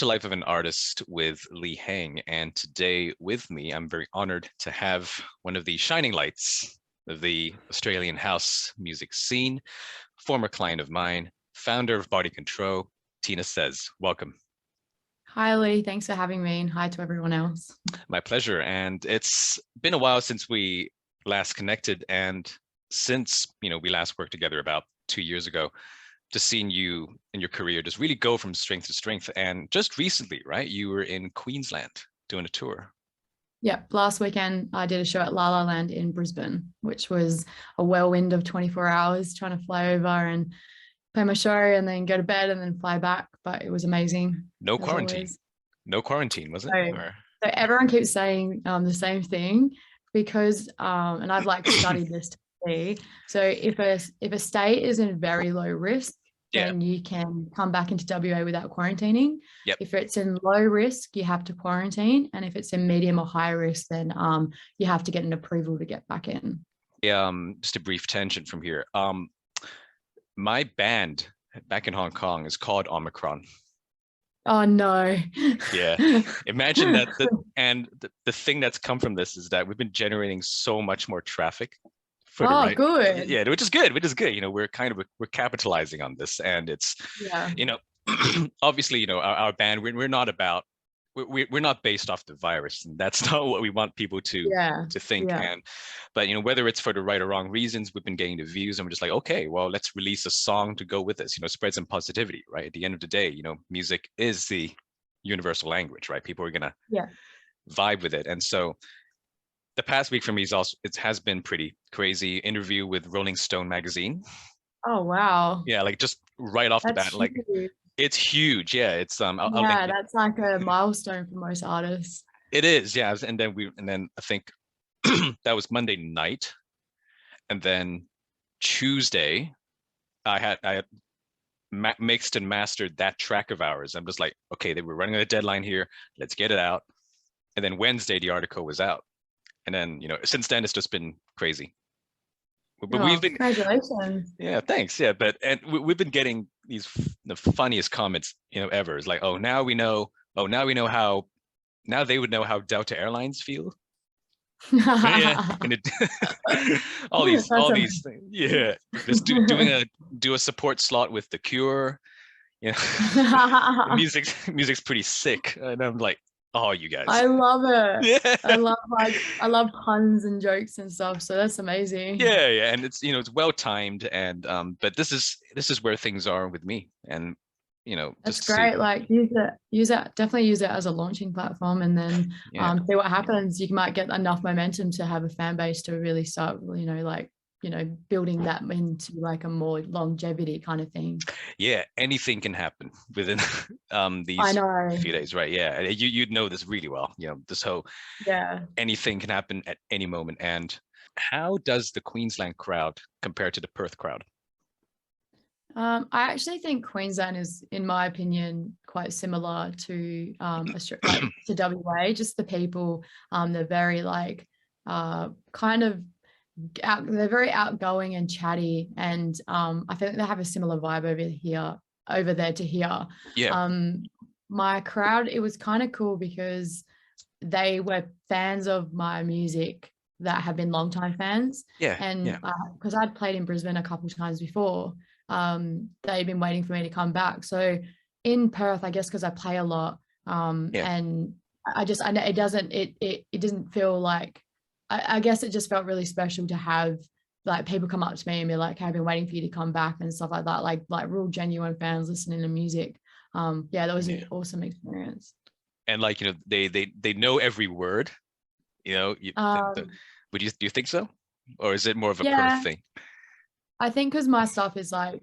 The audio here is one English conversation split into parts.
to Life of an Artist with Lee Hang. And today with me, I'm very honored to have one of the shining lights of the Australian house music scene, former client of mine, founder of Body Control, Tina Says. Welcome. Hi, Lee. Thanks for having me, and hi to everyone else. My pleasure. And it's been a while since we last connected, and since we last worked together about 2 years ago, just seeing you and your career just really go from strength to strength. And just recently, right, you were in Queensland doing a tour. Yeah, last weekend I did a show at La La Land in Brisbane, which was a whirlwind of 24 hours trying to fly over and play my show and then go to bed and then fly back. But it was amazing. No quarantine. No quarantine, was it? So everyone keeps saying the same thing because, and I've like studied this to see. So if a state is in very low risk, then you can come back into WA without quarantining. Yep. If it's in low risk, you have to quarantine. And if it's in medium or high risk, then you have to get an approval to get back in. Yeah, just a brief tangent from here. My band back in Hong Kong is called Omicron. Oh no. Yeah, imagine that. The thing that's come from this is that we've been generating so much more traffic. Good. Yeah, which is good. We're capitalizing on this, and it's obviously our band, we're not about, we're not based off the virus, and that's not what we want people to think. But whether it's for the right or wrong reasons, we've been getting the views, and we're just like, okay, well, let's release a song to go with this. Spread some positivity, right? At the end of the day, music is the universal language, right? People are gonna vibe with it. And so the past week for me it has been pretty crazy. Interview with Rolling Stone magazine. Oh wow. Yeah, like just right off the bat, huge. like it's huge. Yeah, it's that's like a milestone for most artists. It is, yeah. And then I think that was Monday night, and then Tuesday I had mixed and mastered that track of ours. I'm just like, okay, they were running on a deadline here, let's get it out. And then Wednesday the article was out, and then since then it's just been crazy. But we've been, congratulations. Yeah, thanks. Yeah, and we've been getting the funniest comments ever. It's like, oh, now we know how, now they would know how Delta Airlines feel. And all these things. Yeah, just do a support slot with The Cure. Music's pretty sick, and I'm like, oh, you guys. I love it. Yeah. I love puns and jokes and stuff. So that's amazing. Yeah, and it's it's well timed, and but this is where things are with me, and that's great. Like use it, definitely use it as a launching platform, and then see what happens. You might get enough momentum to have a fan base to really start, building that into like a more longevity kind of thing. Yeah, anything can happen within these few days, right? Yeah, you'd know this really well. This whole anything can happen at any moment. And how does the Queensland crowd compare to the Perth crowd? I actually think Queensland is, in my opinion, quite similar to Australia, to WA. Just the people, they're very they're very outgoing and chatty, and I think they have a similar vibe over there to here. My crowd, it was kind of cool because they were fans of my music that have been longtime fans, because I'd played in Brisbane a couple of times before, they've been waiting for me to come back. So in Perth, I guess because I play a lot, and it doesn't feel like, I guess it just felt really special to have like people come up to me and be like, hey, I've been waiting for you to come back and stuff like that, like real genuine fans listening to music. That was an awesome experience. And they know every word, do you think so, or is it more of a Perth thing? I think because my stuff is like,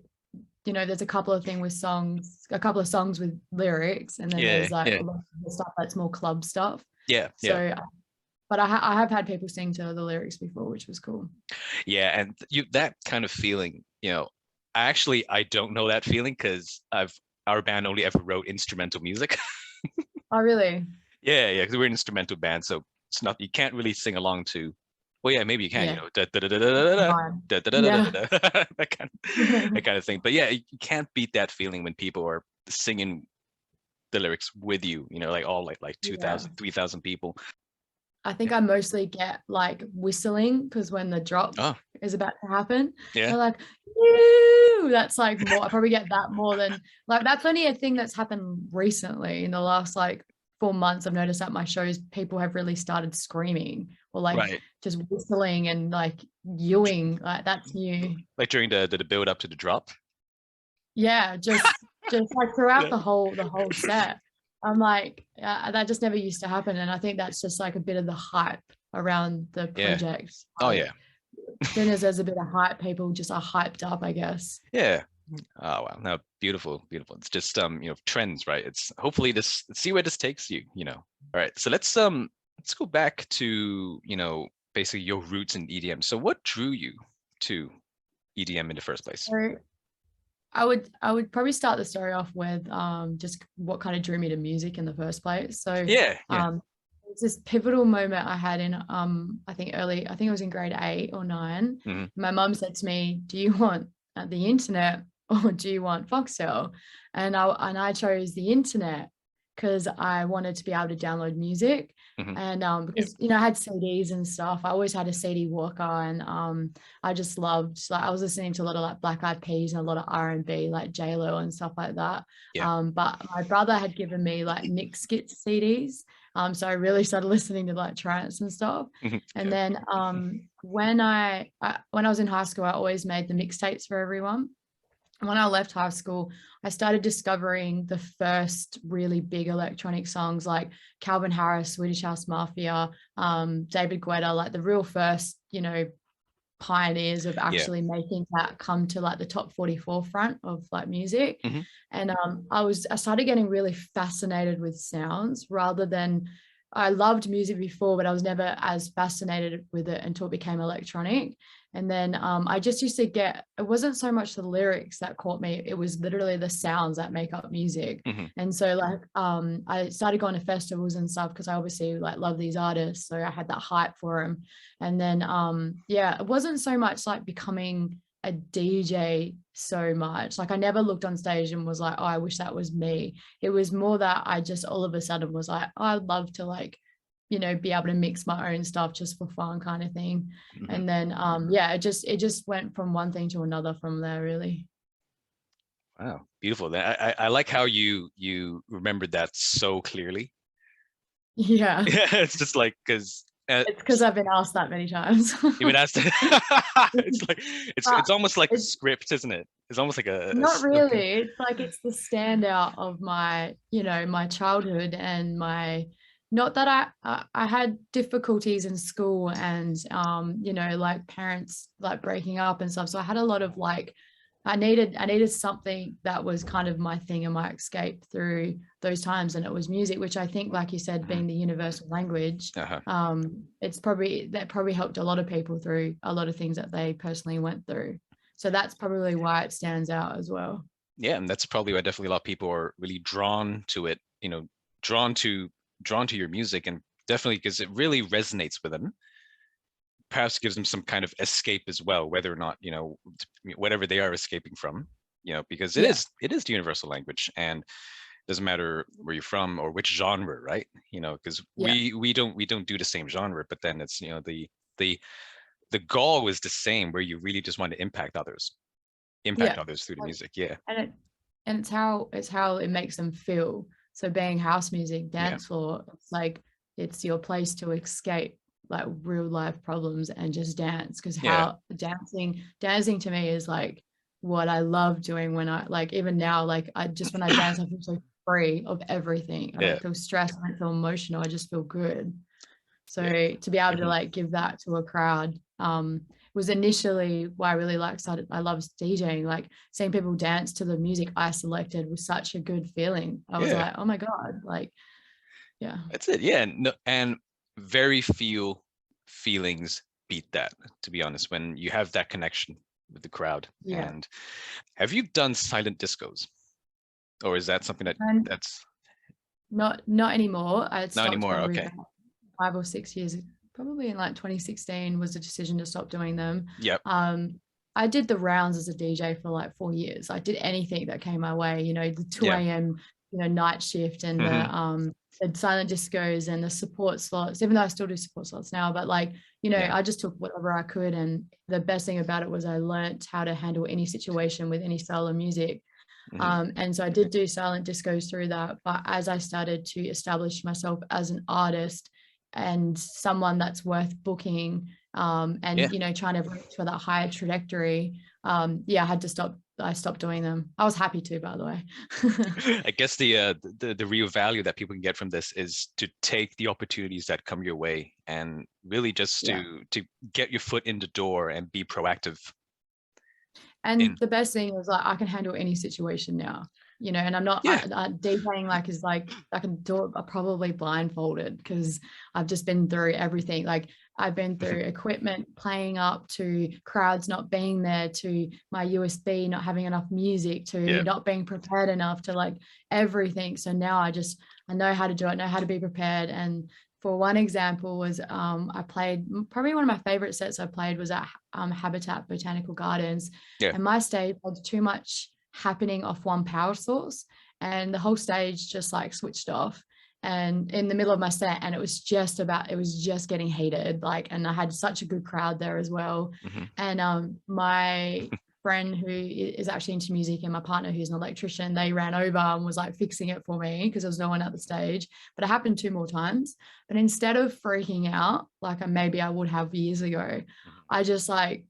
there's a couple of songs with lyrics, and then there's like a lot of stuff that's more club stuff. But I have had people sing to the lyrics before, which was cool. Yeah, and that kind of feeling, I don't know that feeling because our band only ever wrote instrumental music. Oh, really? Yeah, because we're an instrumental band, so it's not, you can't really sing along to. Well, yeah, maybe you can, that kind of thing. But yeah, you can't beat that feeling when people are singing the lyrics with you, you know, like all like 2,000, 3,000 people. I think I mostly get like whistling, because when the drop is about to happen, they're like, "Ew!" That's like more. I probably get that more than like, that's only a thing that's happened recently in the last like 4 months. I've noticed at my shows, people have really started screaming or like just whistling and like yewing. Like that's new. Like during the build up to the drop. Yeah, just like throughout the whole set. I'm like, that just never used to happen. And I think that's just like a bit of the hype around the project. Oh, yeah. As soon as there's a bit of hype, people just are hyped up, I guess. Yeah. Oh, wow. No, beautiful, beautiful. It's just, you know, trends, right? It's hopefully let's see where this takes you, you know. All right. So let's go back to, you know, basically your roots in EDM. So what drew you to EDM in the first place? So I would probably start the story off with just what kind of drew me to music in the first place. So it's this pivotal moment I had in I think it was in grade 8 or 9. Mm-hmm. My mum said to me, "Do you want the internet or do you want Foxtel?" And I chose the internet because I wanted to be able to download music. Mm-hmm. And because you know, I had CDs and stuff. I always had a CD walker, and I just loved, like, I was listening to a lot of like Black Eyed Peas and a lot of R&B, like J-Lo and stuff like that. But my brother had given me like Nick Skits CDs, so I really started listening to like trance and stuff. And then when I was in high school, I always made the mixtapes for everyone. When I left high school, I started discovering the first really big electronic songs like Calvin Harris, Swedish House Mafia, David Guetta, like the real first, you know, pioneers of actually making that come to like the top 40 forefront of like music. And I started getting really fascinated with sounds rather than, I loved music before, but I was never as fascinated with it until it became electronic. And then I just used to it wasn't so much the lyrics that caught me, it was literally the sounds that make up music. And so like I started going to festivals and stuff because I obviously like love these artists, so I had that hype for them. And then it wasn't so much like becoming a DJ so much, like I never looked on stage and was like, oh, I wish that was me. It was more that I just all of a sudden was like, oh, I'd love to, like, you know, be able to mix my own stuff just for fun kind of thing. And then it just went from one thing to another from there, really. Wow, beautiful. I like how you remembered that so clearly. Yeah, it's just like, because it's because I've been asked that many times. You've been asked. It's like it's almost like a script, isn't it? It's almost like not really. It's like it's the standout of my, you know, my childhood and my. Not that I had difficulties in school and you know, like parents like breaking up and stuff. So I had a lot of like, I needed something that was kind of my thing and my escape through those times, and it was music, which I think, like you said, being the universal language, that probably helped a lot of people through a lot of things that they personally went through. So that's probably why it stands out as well. Yeah, and that's probably why definitely a lot of people are really drawn to it. You know, drawn to your music, and definitely because it really resonates with them. Perhaps gives them some kind of escape as well, whether or not, you know, whatever they are escaping from, you know, because it is the universal language, and it doesn't matter where you're from or which genre, right? You know, because we don't do the same genre, but then it's, you know, the goal is the same, where you really just want to impact others through the music. And it's how it makes them feel. So being house music, dance floor, it's like it's your place to escape like real life problems and just dance, because how dancing to me is like what I love doing. When I, like, even now, like when I dance, I feel so free of everything. I don't feel stressed, I don't feel emotional, I just feel good. So to be able to like give that to a crowd was initially why I really I love DJing. Like seeing people dance to the music I selected was such a good feeling. I was like, oh my God, like, that's it. And very few feelings beat that, to be honest, when you have that connection with the crowd. And have you done silent discos, or is that something that's not anymore? Not anymore. Okay. 5 or 6 years, probably in like 2016 was the decision to stop doing them. I did the rounds as a DJ for like 4 years. I did anything that came my way, you know, the 2 a.m. night shift and the silent discos and the support slots, even though I still do support slots now, but like, I just took whatever I could. And the best thing about it was I learned how to handle any situation with any style of music. And so I did do silent discos through that. But as I started to establish myself as an artist and someone that's worth booking, and trying to reach for that higher trajectory, I had to stop. I stopped doing them. I was happy to, by the way. I guess the real value that people can get from this is to take the opportunities that come your way and really just to get your foot in the door and be proactive. And the best thing is like I can handle any situation now, and I'm not DJing like I can do it probably blindfolded because I've just been through everything. Like I've been through equipment playing up to crowds not being there, to my USB not having enough music, to not being prepared enough, to like everything. So now I know how to do it, know how to be prepared. And for one example was I played, probably one of my favorite sets I played was at Habitat Botanical Gardens. And my stage had too much happening off one power source and the whole stage just like switched off and in the middle of my set, and it was just getting heated, like, and I had such a good crowd there as well. And my friend who is actually into music and my partner who's an electrician, they ran over and was like fixing it for me because there was no one at the stage. But it happened 2 more times. But instead of freaking out like maybe I would have years ago, I just like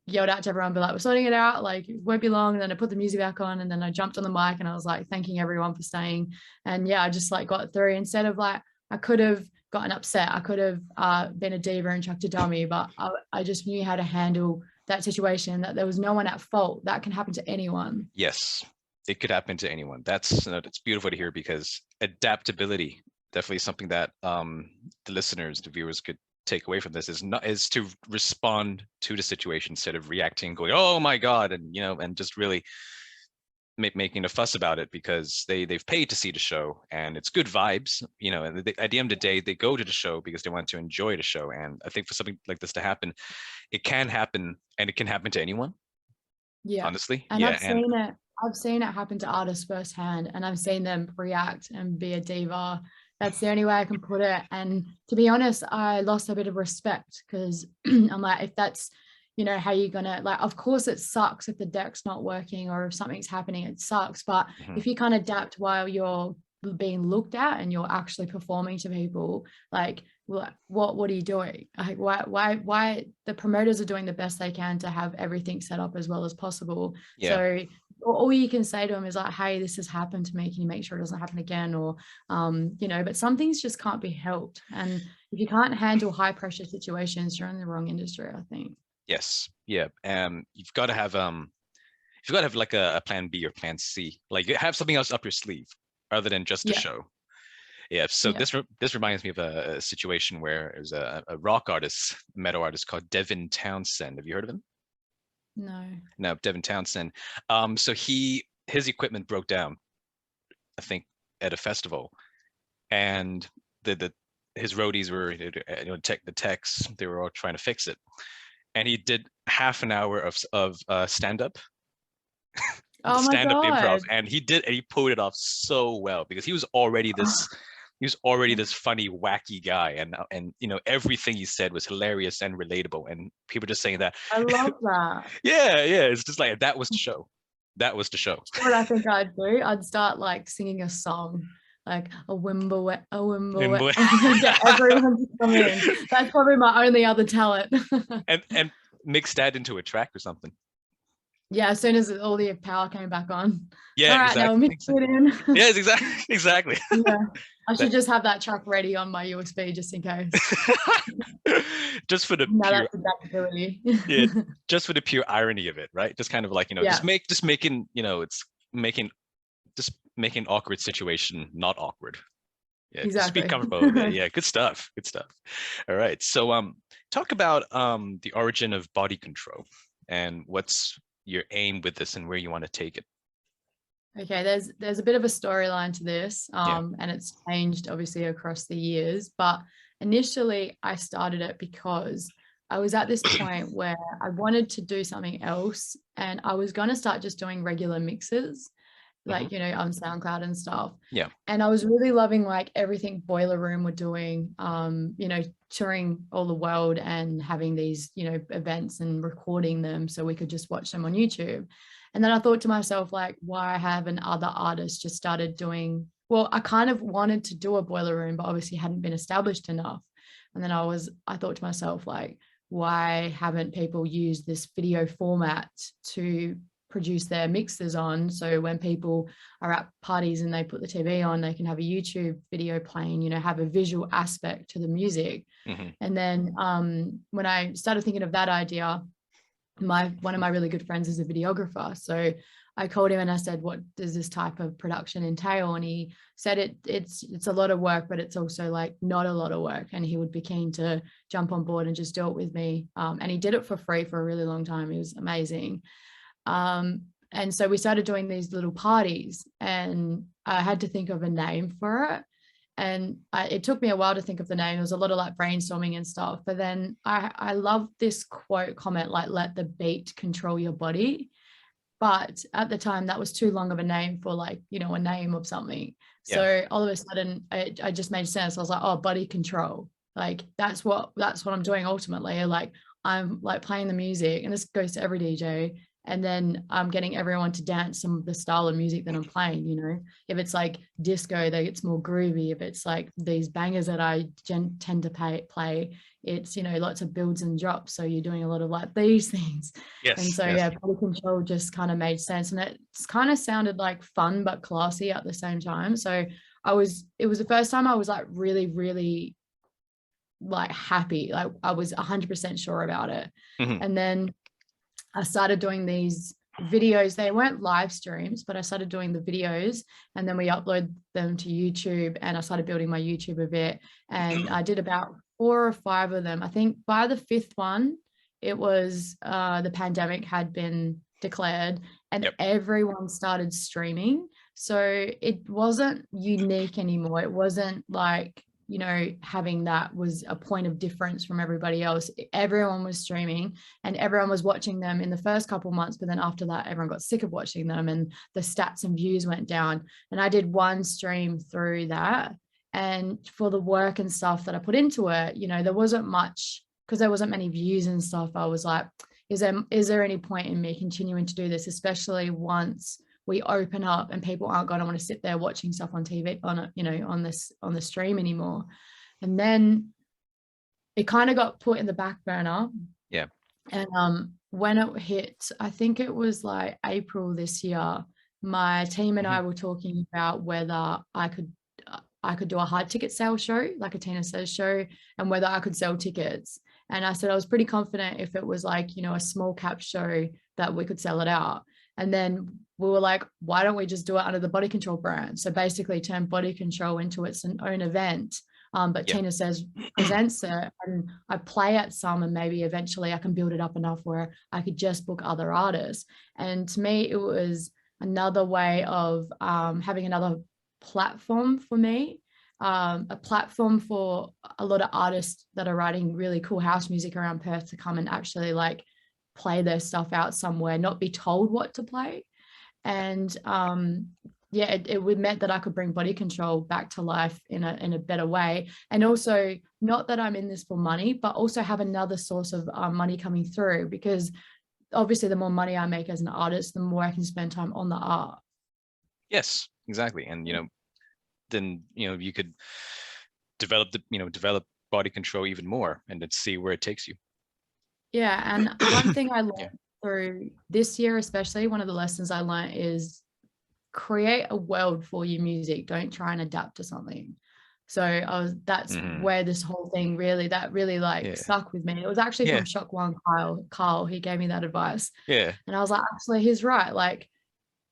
yelled out to everyone, be like, we're sorting it out, like it won't be long. And then I put the music back on and then I jumped on the mic and I was like thanking everyone for staying. And I just like got through. Instead of like, I could have gotten upset, I could have been a diva and chucked a dummy, but I just knew how to handle that situation, that there was no one at fault. That can happen to anyone. Yes, it could happen to anyone. That's beautiful to hear, because adaptability definitely something that the listeners, the viewers could take away from this is to respond to the situation instead of reacting, going, oh my God, and and just really making a fuss about it, because they've paid to see the show and it's good vibes, and at the end of the day, they go to the show because they want to enjoy the show. And I think for something like this to happen, it can happen, and it can happen to anyone. Honestly. And I've seen it happen to artists firsthand, and I've seen them react and be a diva. That's the only way I can put it. And to be honest, I lost a bit of respect because I'm like, if that's, how you're gonna, like, of course it sucks if the deck's not working or if something's happening, it sucks. But if you can't adapt while you're being looked at and you're actually performing to people, like, what are you doing? Like, why the promoters are doing the best they can to have everything set up as well as possible. So all you can say to them is like, hey, this has happened to me, can you make sure it doesn't happen again? Or but some things just can't be helped. And if you can't handle high pressure situations, you're in the wrong industry, I think. Yes. You've got to have like a plan B or plan C, like have something else up your sleeve other than just a show. So this reminds me of a situation where there's a rock artist, metal artist called Devin Townsend. Have you heard of him? No, Devin Townsend. So his equipment broke down, I think, at a festival, and his roadies were, the techs, they were all trying to fix it, and he did half an hour of stand-up. Stand-up improv, and he pulled it off so well, because he was already this funny, wacky guy, and everything he said was hilarious and relatable, and people just saying that. I love that. It's just like that was the show. What I think I'd do, I'd start like singing a song, like a wimble, get everyone to come in. That's probably my only other talent. and mix that into a track or something. As soon as all the power came back on. All right, exactly. Now mix it in. Yes, exactly. I should just have that track ready on my USB just in case. Just for the pure adaptability. Just for the pure irony of it, right? Just kind of like, just making awkward situation not awkward. Exactly. Just be comfortable with it. Good stuff. All right. So talk about the origin of body control and what's your aim with this and where you want to take it. Okay, there's a bit of a storyline to this, and it's changed obviously across the years, but initially I started it because I was at this point where I wanted to do something else, and I was going to start just doing regular mixes, like, you know, on SoundCloud and stuff. Yeah. And I was really loving like everything Boiler Room were doing, you know, touring all the world and having these, you know, events and recording them so we could just watch them on YouTube. And then I thought to myself, like, why haven't other artists just started doing, well, I kind of wanted to do a Boiler Room, but obviously hadn't been established enough. And then I thought to myself, like, why haven't people used this video format to produce their mixes on? So when people are at parties and they put the TV on, they can have a YouTube video playing, you know, have a visual aspect to the music. And then when I started thinking of that idea, one of my really good friends is a videographer. So I called him and I said, what does this type of production entail? And he said it's a lot of work, but it's also like not a lot of work. And he would be keen to jump on board and just do it with me. And he did it for free for a really long time. It was amazing. And so we started doing these little parties and I had to think of a name for it. And it took me a while to think of the name. It was a lot of like brainstorming and stuff. But then I love this comment, like, let the beat control your body. But at the time that was too long of a name for like, you know, a name of something. Yeah. So all of a sudden I just made sense. I was like, oh, body control. Like that's what I'm doing ultimately. Like I'm like playing the music, and this goes to every DJ. And then I'm getting everyone to dance some of the style of music that I'm playing, you know. If it's like disco, it's more groovy. If it's like these bangers that I tend to play, it's, you know, lots of builds and drops. So you're doing a lot of like these things. Yes. And so, yeah, body control just kind of made sense. And it kind of sounded like fun, but classy at the same time. So it was the first time I was like really, really like happy. Like I was 100% sure about it. And then I started doing these videos. They weren't live streams, but I started doing the videos and then we upload them to YouTube, and I started building my YouTube a bit. And I did about 4 or 5 of them. I think by the 5th one, it was the pandemic had been declared and everyone started streaming. So it wasn't unique anymore. It wasn't like, you know, having that was a point of difference from everybody else. Everyone was streaming and everyone was watching them in the first couple of months, but then after that, everyone got sick of watching them and the stats and views went down. And I did one stream through that. And for the work and stuff that I put into it, you know, there wasn't much, because there wasn't many views and stuff. I was like, is there any point in me continuing to do this, especially once we open up and people aren't going to want to sit there watching stuff on TV on the stream anymore. And then it kind of got put in the back burner. Yeah. And when it hit, I think it was like April this year, my team and I were talking about whether I could do a hard ticket sale show, like a Tina Says show, and whether I could sell tickets. And I said I was pretty confident if it was like, you know, a small cap show that we could sell it out. And then we were like, why don't we just do it under the Body Control brand? So basically turn Body Control into its own event. But Tina Says presents it, and I play at some, and maybe eventually I can build it up enough where I could just book other artists. And to me, it was another way of having another platform for me, a platform for a lot of artists that are writing really cool house music around Perth to come and actually like play their stuff out somewhere, not be told what to play. And it would meant that I could bring Body Control back to life in a better way. And also, not that I'm in this for money, but also have another source of money coming through, because obviously the more money I make as an artist, the more I can spend time on the art. Yes, exactly. And, you know, then, you know, you could develop Body Control even more and then see where it takes you. Yeah. And one thing I learned through this year, especially one of the lessons I learned is create a world for your music. Don't try and adapt to something. So that's where this whole thing really stuck with me. It was actually from Shock One, Carl, he gave me that advice. Yeah. And I was like, actually, he's right. Like,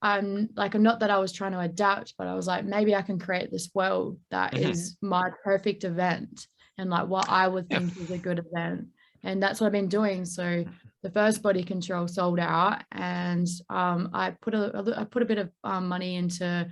I'm not that I was trying to adapt, but I was like, maybe I can create this world that is my perfect event and like what I would think is a good event. And that's what I've been doing. So the first Body Control sold out, and I put a bit of money into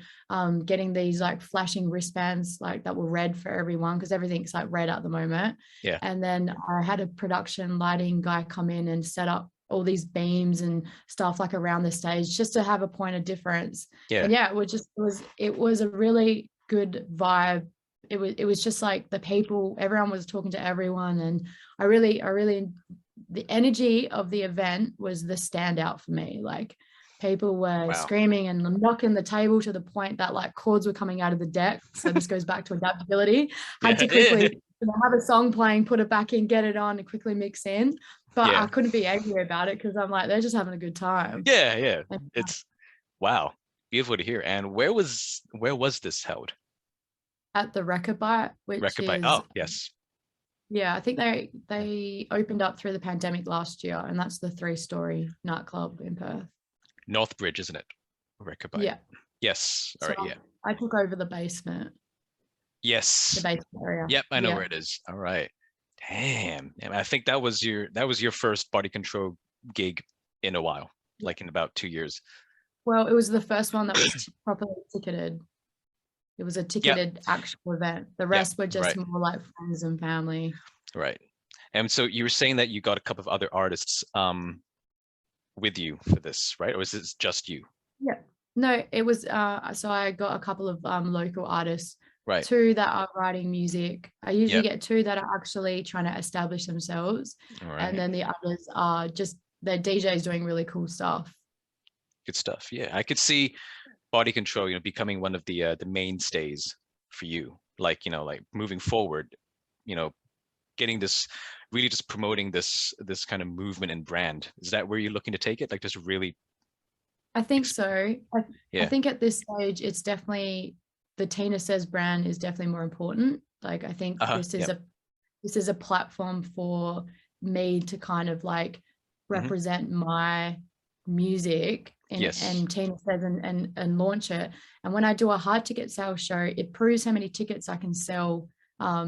getting these like flashing wristbands like that were red for everyone, because everything's like red at the moment. Yeah. And then I had a production lighting guy come in and set up all these beams and stuff like around the stage just to have a point of difference. And it was a really good vibe. It was just like the people, everyone was talking to everyone, and I really the energy of the event was the standout for me. Like people were screaming and knocking the table to the point that like chords were coming out of the deck. So this goes back to adaptability. Had to quickly have a song playing, put it back in, get it on, and quickly mix in. But I couldn't be angry about it because I'm like, they're just having a good time. Yeah. It's beautiful to hear. And where was this held? At the Rechabite, which is yes. Yeah, I think they opened up through the pandemic last year, and that's the 3-story nightclub in Perth. Northbridge, isn't it? Rechabite. Yeah. Yes. All right. Yeah. I took over the basement. Yes. The basement area. Yep, I know where it is. All right. Damn. I think that was your first Body Control gig in a while, like in about 2 years. Well, it was the first one that was properly ticketed. It was a ticketed actual event. The rest were just more like friends and family. Right. And so you were saying that you got a couple of other artists with you for this, right? Or was this just you? Yeah. No, it was so I got a couple of local artists. Right. 2 that are writing music. I usually get 2 that are actually trying to establish themselves. Right. And then the others are just their DJs doing really cool stuff. Good stuff. Yeah. I could see Body Control, becoming one of the mainstays for you, like moving forward, getting this, really just promoting this kind of movement and brand. Is that where you're looking to take it? Like just really? I think so. I think at this stage, it's definitely the Tina Says brand is definitely more important. Like I think this is a platform for me to kind of like represent my music and Tina Says and launch it. And when I do a hard ticket sales show, it proves how many tickets I can sell.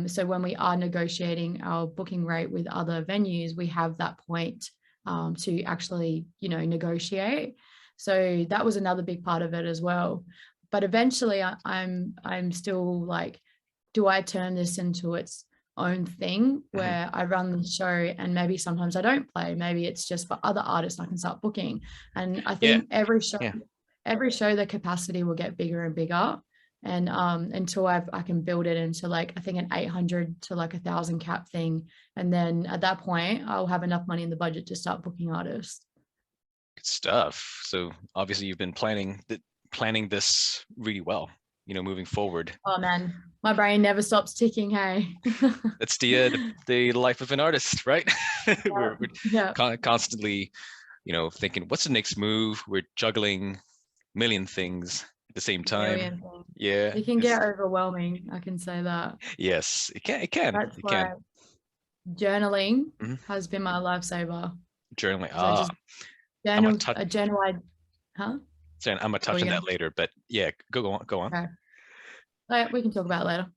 So when we are negotiating our booking rate with other venues, we have that point to actually, negotiate. So that was another big part of it as well. But eventually I'm still like, do I turn this into its own thing where I run the show and maybe sometimes I don't play, maybe it's just for other artists I can start booking. And I think every show the capacity will get bigger and bigger, and until I can build it into like I think an 800 to like 1,000 cap thing, and then at that point I'll have enough money in the budget to start booking artists. Good stuff. So obviously you've been planning this really well, moving forward. Oh man, my brain never stops ticking. Hey, that's the life of an artist, right? We're constantly, thinking, what's the next move? We're juggling a million things at the same time. Yeah, it can get overwhelming. I can say that. Yes, it can. That's why journaling has been my lifesaver. Journaling. So I'm gonna touch on that later, but yeah, go on. Okay. We can talk about it later.